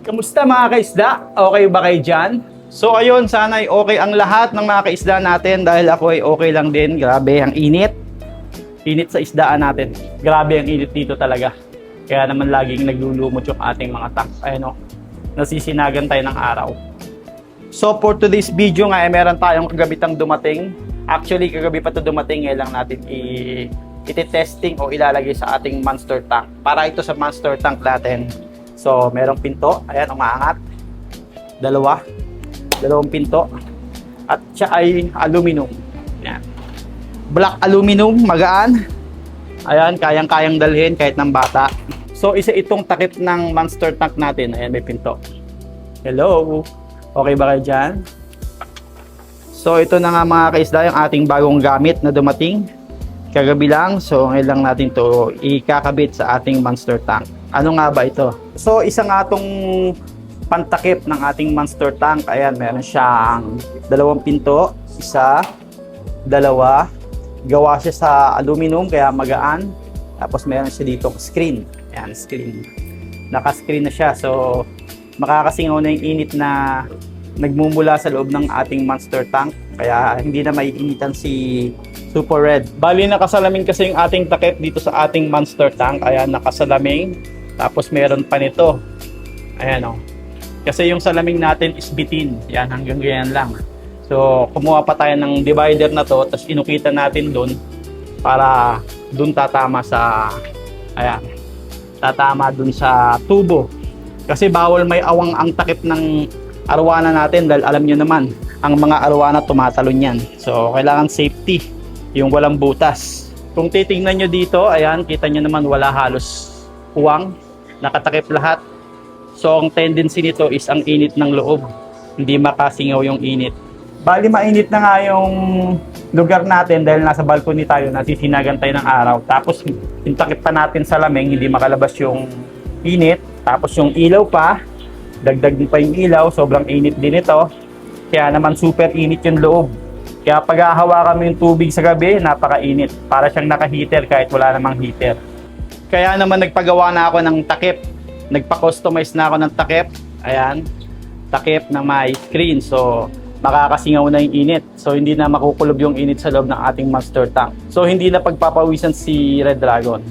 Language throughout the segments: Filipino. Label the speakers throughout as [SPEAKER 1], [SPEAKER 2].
[SPEAKER 1] Kamusta mga kaisda? Okay ba kayo dyan? So ayun, sana ay okay ang lahat ng mga kaisda natin dahil ako ay okay lang din. Grabe, ang init. Init sa isdaan natin. Grabe ang init dito talaga. Kaya naman laging naglulumot yung ating mga tank. Ayun o, nasisinagan tayo ng araw. So for today's video nga, meron tayong kagabitang dumating. Actually, kagabi pa ito dumating. Ngayon lang natin iti-testing o ilalagay sa ating monster tank. Para ito sa monster tank natin. So, merong pinto. Ayan, umaangat. Dalawang pinto. At siya ay aluminum. Ayan. Black aluminum, magaan. Ayan, kayang-kayang dalhin kahit ng bata. So, isa itong takip ng monster tank natin. Ayan, may pinto. Hello? Okay ba kayo dyan? So, ito na nga mga kaisda, yung ating bagong gamit na dumating. Kagabi lang. So, ngayon lang natin to ikakabit sa ating monster tank. Ano nga ba ito? So, isa nga itong pantakip ng ating monster tank. Ayan, meron siyang dalawang pinto. Isa, dalawa. Gawa siya sa aluminum, kaya magaan. Tapos meron siya dito screen. Ayan, screen. Naka-screen na siya. So, makakasingaw na yung init na nagmumula sa loob ng ating monster tank. Kaya hindi na maiinitan si Super Red. Bali, nakasalamin kasi yung ating takip dito sa ating monster tank. Ayan, nakasalaming. Tapos meron pa nito. Ayan o. Kasi yung salaming natin is bitin. Yan, hanggang ganyan lang. So, kumuha pa tayo ng divider na to. Tapos inukita natin dun para dun tatama sa, ayan, tatama dun sa tubo. Kasi bawal may awang ang takip ng arwana natin. Dahil alam nyo naman, ang mga arwana tumatalon yan. So, kailangan safety. Yung walang butas. Kung titingnan nyo dito, ayan, kita nyo naman wala halos uwang. Nakatakip lahat. So, ang tendency nito is ang init ng loob. Hindi makasingaw yung init. Bali, mainit na nga yung lugar natin dahil nasa balcony tayo, nasisinagan tayo ng araw. Tapos, yung takip pa natin sa lameng, hindi makalabas yung init. Tapos, yung ilaw pa, dagdag pa yung ilaw, sobrang init din ito. Kaya naman, super init yung loob. Kaya pag hahawakan mo yung tubig sa gabi, napakainit. Para siyang naka-heater kahit wala namang heater. Kaya naman nagpagawa na ako ng takip. Nagpa-customize na ako ng takip. Ayan. Takip na may screen. So, makakasingaw na yung init. So, hindi na makukulob yung init sa loob ng ating monster tank. So, hindi na pagpapawisan si Red Dragon.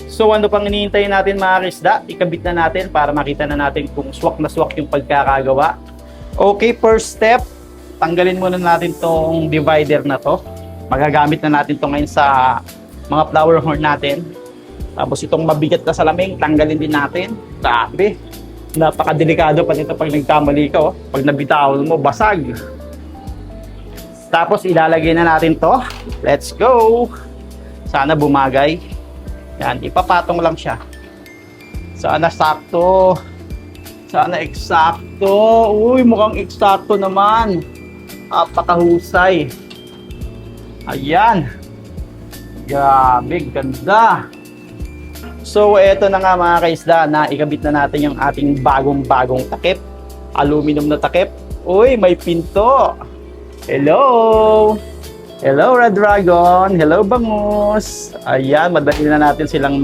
[SPEAKER 1] So, ano pang iniintay natin mga kisda? Ikabit na natin para makita na natin kung swak na swak yung pagkakagawa. Okay, first step. Tanggalin muna natin tong divider na to. Magagamit na natin to ngayon sa mga flower horn natin. Tapos itong mabigat na salaming, tanggalin din natin. Grabe. Napakadelikado pa nito pag nagkamali ka. Oh. Pag nabitawan mo, basag. Tapos ilalagay na natin to. Let's go. Sana bumagay. Yan, ipapatong lang siya. Sana sakto. Sana eksakto. Uy, mukhang eksakto naman. Napakahusay. Ayan. Grabe, ganda. So, eto na nga mga kaisda na ikabit na natin yung ating bagong-bagong takip. Aluminum na takip. Uy, may pinto. Hello. Hello, Red Dragon. Hello, bangus. Ayan, madali na natin silang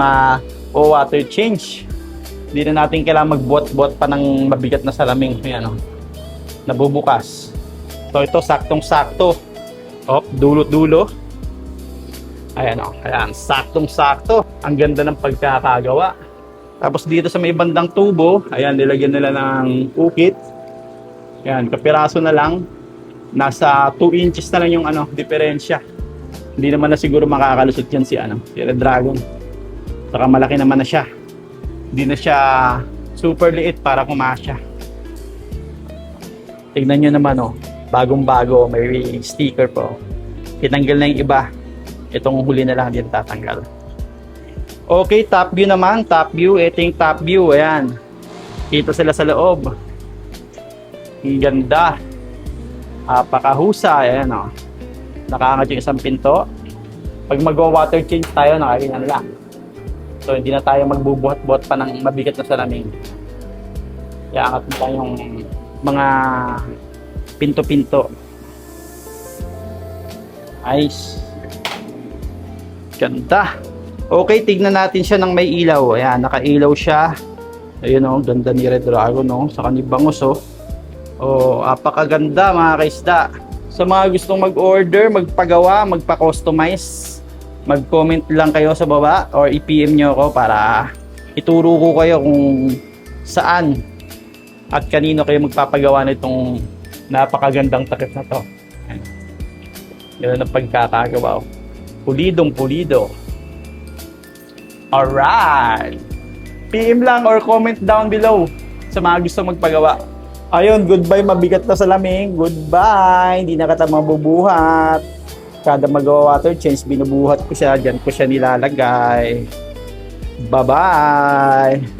[SPEAKER 1] water change. Hindi na natin kailangan magbuot-buot pa ng mabigat na salaming. Ayan, nabubukas. So, ito saktong-sakto. Oh, dulo-dulo. Ayan o, ayan, saktong-sakto. Ang ganda ng pagkakagawa. Tapos dito sa may bandang tubo, ayan, nilagyan nila ng ukit. Ayan, kapiraso na lang. Nasa 2 inches na lang yung diferensya. Hindi naman na siguro makakalusot yan si Red Dragon. Saka malaki naman na siya. Hindi na siya super liit para kumasya. Tignan nyo naman bagong-bago, may sticker po. Tinanggal na yung iba. Itong huli na lang din tatanggal. Okay, top view naman. Top view. Ito yung top view. Ayan. Kita sila sa loob. Ang ganda. Napakahusay. Ayan o. Nakaangat yung isang pinto. Pag mag-water change tayo, nakaganyan lang. So, hindi na tayo magbubuhat-buhat pa ng mabigat na salaming. Iangat mo tayo yung mga pinto-pinto. Nice. Ganda. Okay, tignan natin siya ng may ilaw. Ayan, nakailaw siya. Ayun oh, ganda ni Red Dragon oh. Saka ni Bangus oh. Oh, apakaganda mga kaisda. Sa mga gustong mag-order, magpagawa, magpa-customize, mag-comment lang kayo sa baba or i-PM nyo ako para ituro ko kayo kung saan at kanino kayo magpapagawa nitong napakagandang takip na to. Yan ang pagkakagawa. Pulidong pulido. Alright! PM lang or comment down below sa mga gusto magpagawa. Ayun, goodbye, mabigat na sa lamig. Goodbye, hindi na kita mabubuhat. Kada magawa water change, binubuhat ko siya. Diyan ko siya nilalagay. Bye-bye!